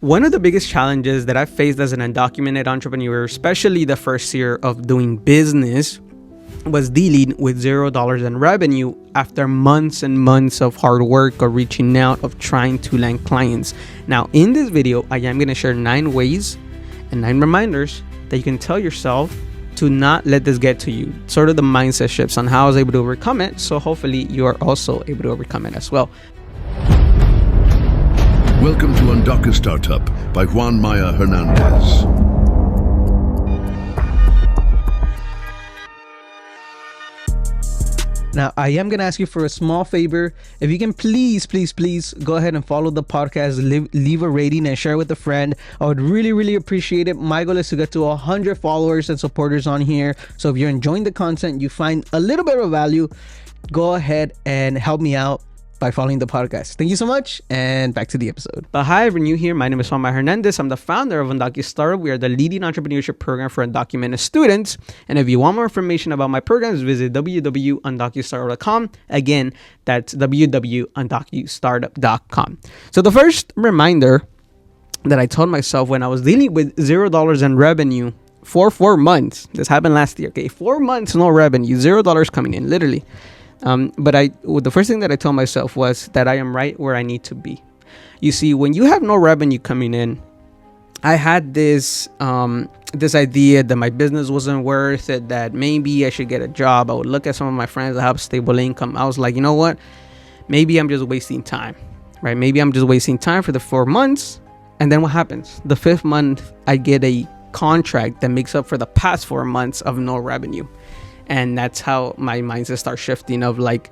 One of the biggest challenges that I've faced as an undocumented entrepreneur, especially the first year of doing business, was dealing with $0 in revenue after months and months of hard work or reaching out of trying to land clients. Now, in this video, I am going to share 9 ways and 9 reminders that you can tell yourself to not let this get to you. Sort of the mindset shifts on how I was able to overcome it. So hopefully you are also able to overcome it as well. Welcome to UndocuStartup by Juan Hernandez. Now, I am going to ask you for a small favor. If you can please go ahead and follow the podcast, leave a rating and share with a friend. I would really appreciate it. My goal is to get to 100 followers and supporters on here. So if you're enjoying the content, you find a little bit of value, go ahead and help me out by following the podcast. Thank you so much, and back to the episode. Hi, if you're new here, my name is Juan Hernandez. I'm the founder of UndocuStartup. We are the leading entrepreneurship program for undocumented students. And if you want more information about my programs, visit www.Undocustartup.com. Again, that's www.Undocustartup.com. So the first reminder that I told myself when I was dealing with $0 in revenue for 4 months, this happened last year, okay? 4 months, no revenue, $0 coming in, literally. But the first thing that I told myself was that I am right where I need to be. You see, when you have no revenue coming in, I had this idea that my business wasn't worth it, that maybe I should get a job. I would look at some of my friends that have stable income. I was like, you know what? Maybe I'm just wasting time, right? Maybe I'm just wasting time for the 4 months. And then what happens? The 5th month, I get a contract that makes up for the past 4 months of no revenue. And that's how my mindset starts shifting of like,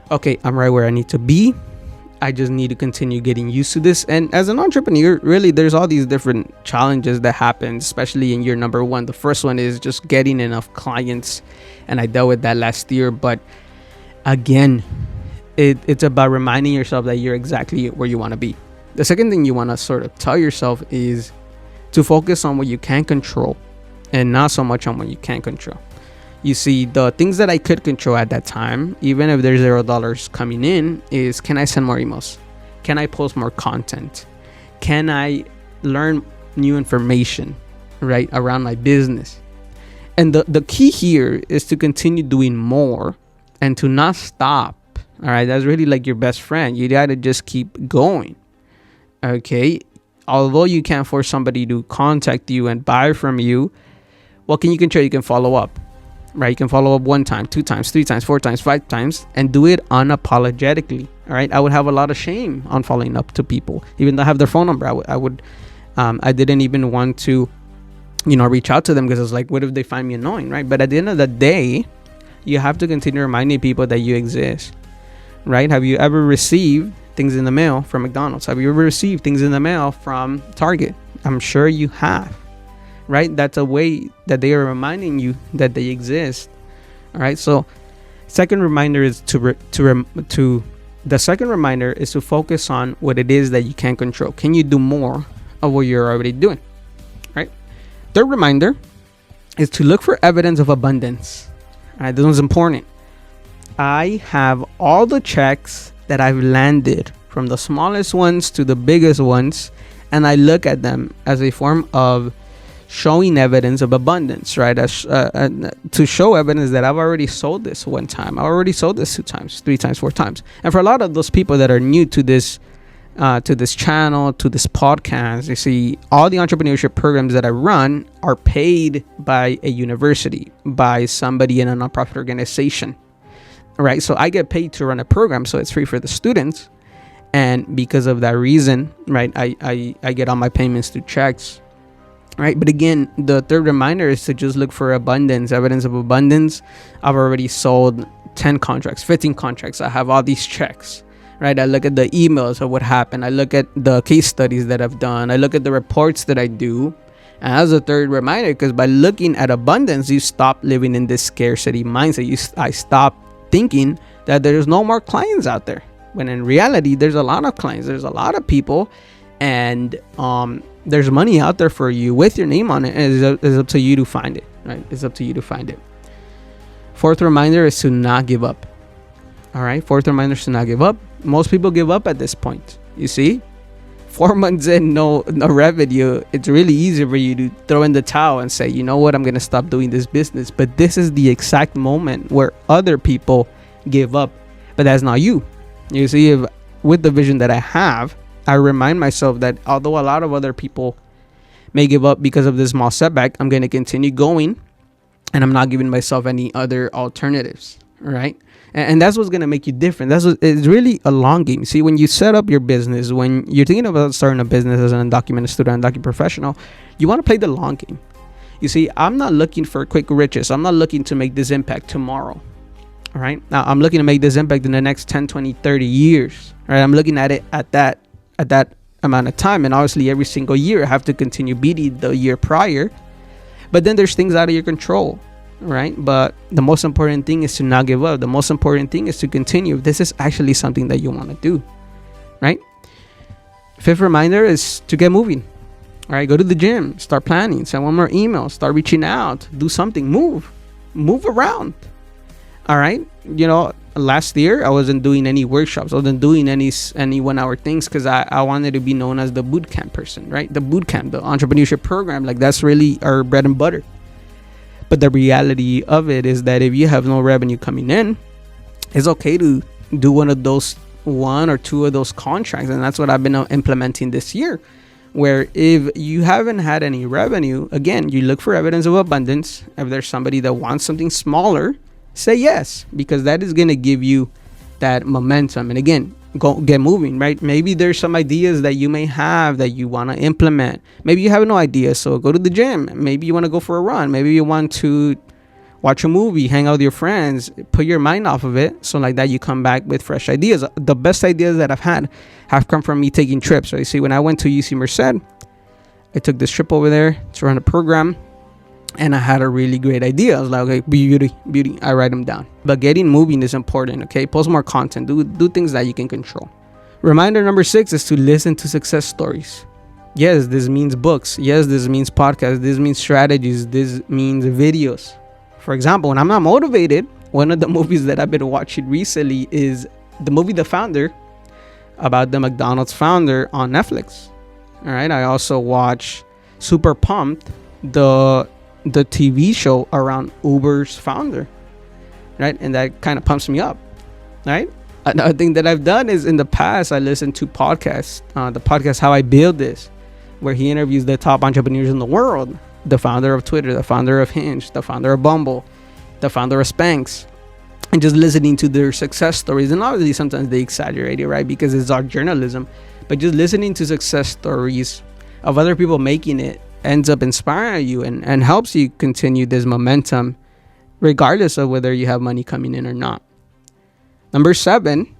okay, I'm right where I need to be. I just need to continue getting used to this. And as an entrepreneur, really, there's all these different challenges that happen, especially in year number 1. The first one is just getting enough clients. And I dealt with that last year. But again, it's about reminding yourself that you're exactly where you want to be. The second thing you want to sort of tell yourself is to focus on what you can control and not so much on what you can't control. You see, the things that I could control at that time, even if there's $0 coming in, is can I send more emails? Can I post more content? Can I learn new information, right, around my business? And the key here is to continue doing more and to not stop. All right, that's really like your best friend. You got to just keep going. Okay, although you can't force somebody to contact you and buy from you, what can you control? You can follow up. Right, you can follow up 1 time, 2 times, 3 times, 4 times, 5 times, and do it unapologetically. All right, I would have a lot of shame on following up to people, even though I have their phone number. I didn't even want to, reach out to them because I was like, what if they find me annoying, right? But at the end of the day, you have to continue reminding people that you exist, right? Have you ever received things in the mail from McDonald's? Have you ever received things in the mail from Target? I'm sure you have. Right, that's a way that they are reminding you that they exist. All right, so second reminder is the second reminder is to focus on what it is that you can control. Can you do more of what you're already doing? Right. Third reminder is to look for evidence of abundance. All right, this one's important. I have all the checks that I've landed, from the smallest ones to the biggest ones, and I look at them as a form of showing evidence of abundance, right? To show evidence that I've already sold this 1 time, I already sold this 2 times, 3 times, 4 times. And for a lot of those people that are new to this channel, to this podcast, you see, all the entrepreneurship programs that I run are paid by a university, by somebody in a nonprofit organization, right? So I get paid to run a program, so it's free for the students. And because of that reason, right, I get all my payments through checks. Right. But again, the third reminder is to just look for abundance, evidence of abundance. I've already sold 10 contracts, 15 contracts. I have all these checks. Right. I look at the emails of what happened. I look at the case studies that I've done. I look at the reports that I do. And as a third reminder, because by looking at abundance, you stop living in this scarcity mindset. I stop thinking that there's no more clients out there. When in reality, there's a lot of clients. There's a lot of people. And there's money out there for you with your name on it, and it's up to you to find it, right? It's up to you to find it. Fourth reminder is to not give up. All right, fourth reminder is to not give up. Most people give up at this point. You see, 4 months in, no revenue, it's really easy for you to throw in the towel and say, you know what, I'm gonna stop doing this business. But this is the exact moment where other people give up, but that's not you. You see, if with the vision that I have, I remind myself that although a lot of other people may give up because of this small setback, I'm gonna continue going, and I'm not giving myself any other alternatives. Right? And that's what's gonna make you different. It's really a long game. See, when you set up your business, when you're thinking about starting a business as an undocumented student, undocumented professional, you want to play the long game. You see, I'm not looking for quick riches. I'm not looking to make this impact tomorrow. All right. Now I'm looking to make this impact in the next 10, 20, 30 years. All right. I'm looking at it at that amount of time. And obviously every single year I have to continue beating the year prior. But then there's things out of your control. Right? But the most important thing is to not give up. The most important thing is to continue. This is actually something that you want to do. Right? Fifth reminder is to get moving. All right, go to the gym, start planning, send one more email, start reaching out, do something, move around. All right, you know, last year I wasn't doing any workshops, I wasn't doing any 1 hour things because I wanted to be known as the boot camp person, right? The boot camp, the entrepreneurship program, like that's really our bread and butter. But the reality of it is that if you have no revenue coming in, it's okay to do one or two of those contracts. And that's what I've been implementing this year, where if you haven't had any revenue, again, you look for evidence of abundance. If there's somebody that wants something smaller, say yes, because that is going to give you that momentum. And again, go get moving, right? Maybe there's some ideas that you may have that you want to implement. Maybe you have no idea, so go to the gym. Maybe you want to go for a run. Maybe you want to watch a movie, hang out with your friends, put your mind off of it. So like that, you come back with fresh ideas. The best ideas that I've had have come from me taking trips. So you see, when I went to UC Merced, I took this trip over there to run a program, and I had a really great idea. I was like, okay, beauty. I write them down. But getting moving is important, okay? Post more content. Do things that you can control. Reminder number 6 is to listen to success stories. Yes, this means books. Yes, this means podcasts. This means strategies. This means videos. For example, when I'm not motivated, one of the movies that I've been watching recently is the movie The Founder, about the McDonald's founder, on Netflix. All right. I also watch Super Pumped, the TV show around Uber's founder, right? And that kind of pumps me up, right? Another thing that I've done is in the past, I listened to podcasts, the podcast How I Build This, where he interviews the top entrepreneurs in the world, the founder of Twitter, the founder of Hinge, the founder of Bumble, the founder of Spanx, and just listening to their success stories. And obviously sometimes they exaggerate it, right? Because it's our journalism, but just listening to success stories of other people making it ends up inspiring you and helps you continue this momentum regardless of whether you have money coming in or not. Number 7,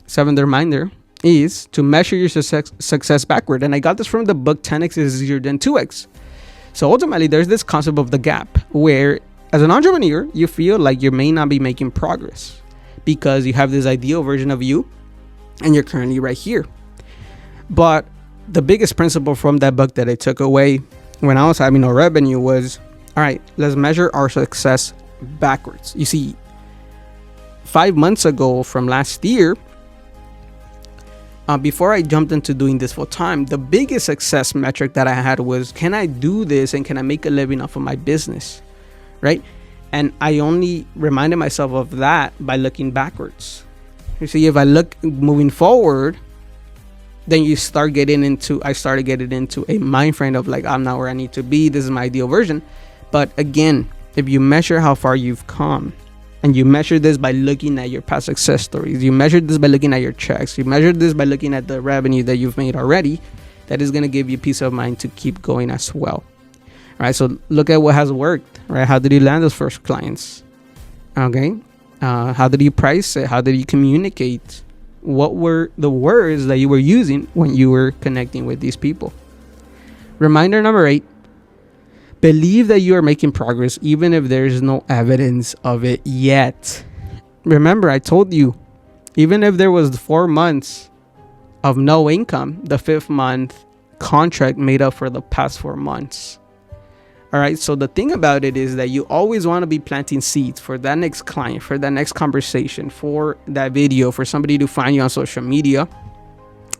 seventh reminder, is to measure your success backward. And I got this from the book 10x is easier than 2x. So ultimately there's this concept of the gap where as an entrepreneur, you feel like you may not be making progress because you have this ideal version of you and you're currently right here. But the biggest principle from that book that I took away when I was having no revenue was, all right, let's measure our success backwards. You see, 5 months ago from last year, before I jumped into doing this full time, the biggest success metric that I had was, can I do this and can I make a living off of my business, right? And I only reminded myself of that by looking backwards. You see, if I look moving forward, then I started getting into a mind frame of like, I'm not where I need to be. This is my ideal version. But again, if you measure how far you've come, and you measure this by looking at your past success stories, you measure this by looking at your checks, you measure this by looking at the revenue that you've made already, that is going to give you peace of mind to keep going as well. All right, so look at what has worked, right? How did you land those first clients? Okay, how did you price it? How did you communicate? What were the words that you were using when you were connecting with these people? Reminder number 8, believe that you are making progress even if there is no evidence of it yet. Remember, I told you, even if there was 4 months of no income, the 5th month contract made up for the past 4 months. All right, so the thing about it is that you always want to be planting seeds for that next client, for that next conversation, for that video, for somebody to find you on social media.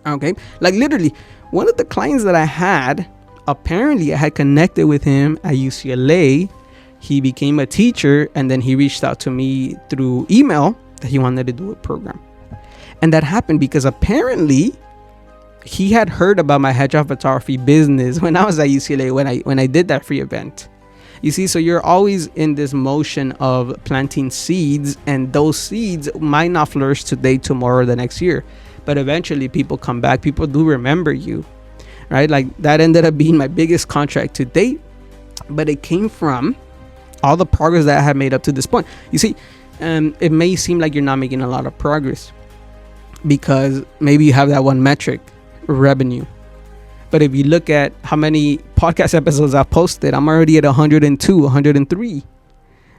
Okay, like literally, one of the clients that I had, apparently I had connected with him at UCLA. He became a teacher, and then he reached out to me through email that he wanted to do a program. And that happened because apparently he had heard about my headshot photography business when I was at UCLA, when I did that free event. You see, so you're always in this motion of planting seeds, and those seeds might not flourish today, tomorrow, the next year, but eventually people come back. People do remember you, right? Like that ended up being my biggest contract to date, but it came from all the progress that I had made up to this point. You see, it may seem like you're not making a lot of progress because maybe you have that one metric, revenue. But if you look at how many podcast episodes I've posted, I'm already at 102, 103,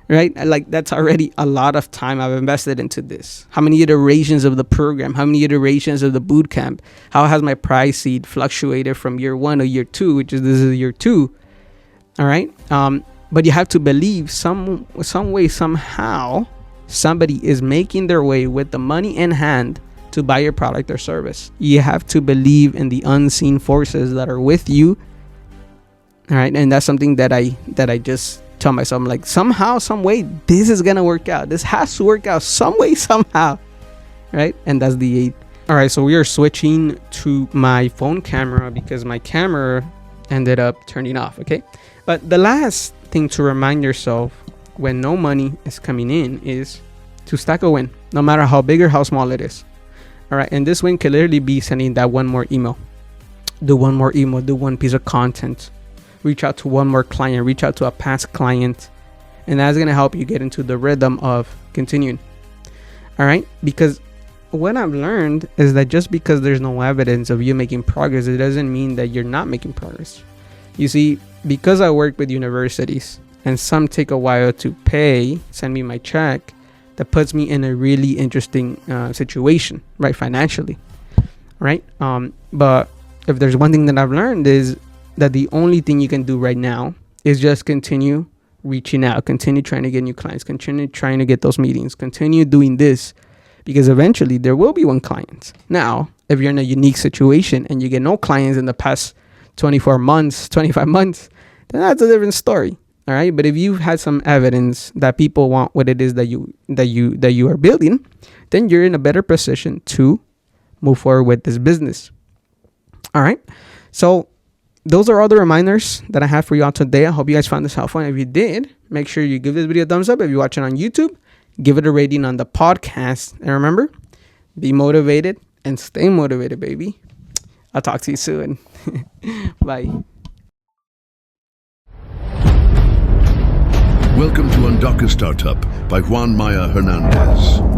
right? Like that's already a lot of time I've invested into this. How many iterations of the program? How many iterations of the boot camp? How has my price seed fluctuated from year 1 to year 2, which is this is year 2, all right? But you have to believe some way, somehow, somebody is making their way with the money in hand to buy your product or service. You have to believe in the unseen forces that are with you. All right. And that's something that I just tell myself, I'm like, somehow, some way, this is going to work out. This has to work out some way, somehow. Right. And that's the 8th. All right. So we are switching to my phone camera because my camera ended up turning off. Okay. But the last thing to remind yourself when no money is coming in is to stack a win, no matter how big or how small it is. All right. And this win can literally be sending that one more email. Do one more email. Do one piece of content. Reach out to one more client. Reach out to a past client. And that's going to help you get into the rhythm of continuing. All right. Because what I've learned is that just because there's no evidence of you making progress, it doesn't mean that you're not making progress. You see, because I work with universities and some take a while to send me my check, that puts me in a really interesting situation, right? Financially, right? But if there's one thing that I've learned is that the only thing you can do right now is just continue reaching out, continue trying to get new clients, continue trying to get those meetings, continue doing this, because eventually there will be one client. Now, if you're in a unique situation and you get no clients in the past 24 months, 25 months, then that's a different story. All right. But if you've had some evidence that people want what it is that you are building, then you're in a better position to move forward with this business. All right. So those are all the reminders that I have for you all today. I hope you guys found this helpful. And if you did, make sure you give this video a thumbs up. If you're watching on YouTube, give it a rating on the podcast. And remember, be motivated and stay motivated, baby. I'll talk to you soon. Bye. Welcome to UndocuStartup by Juan Hernandez.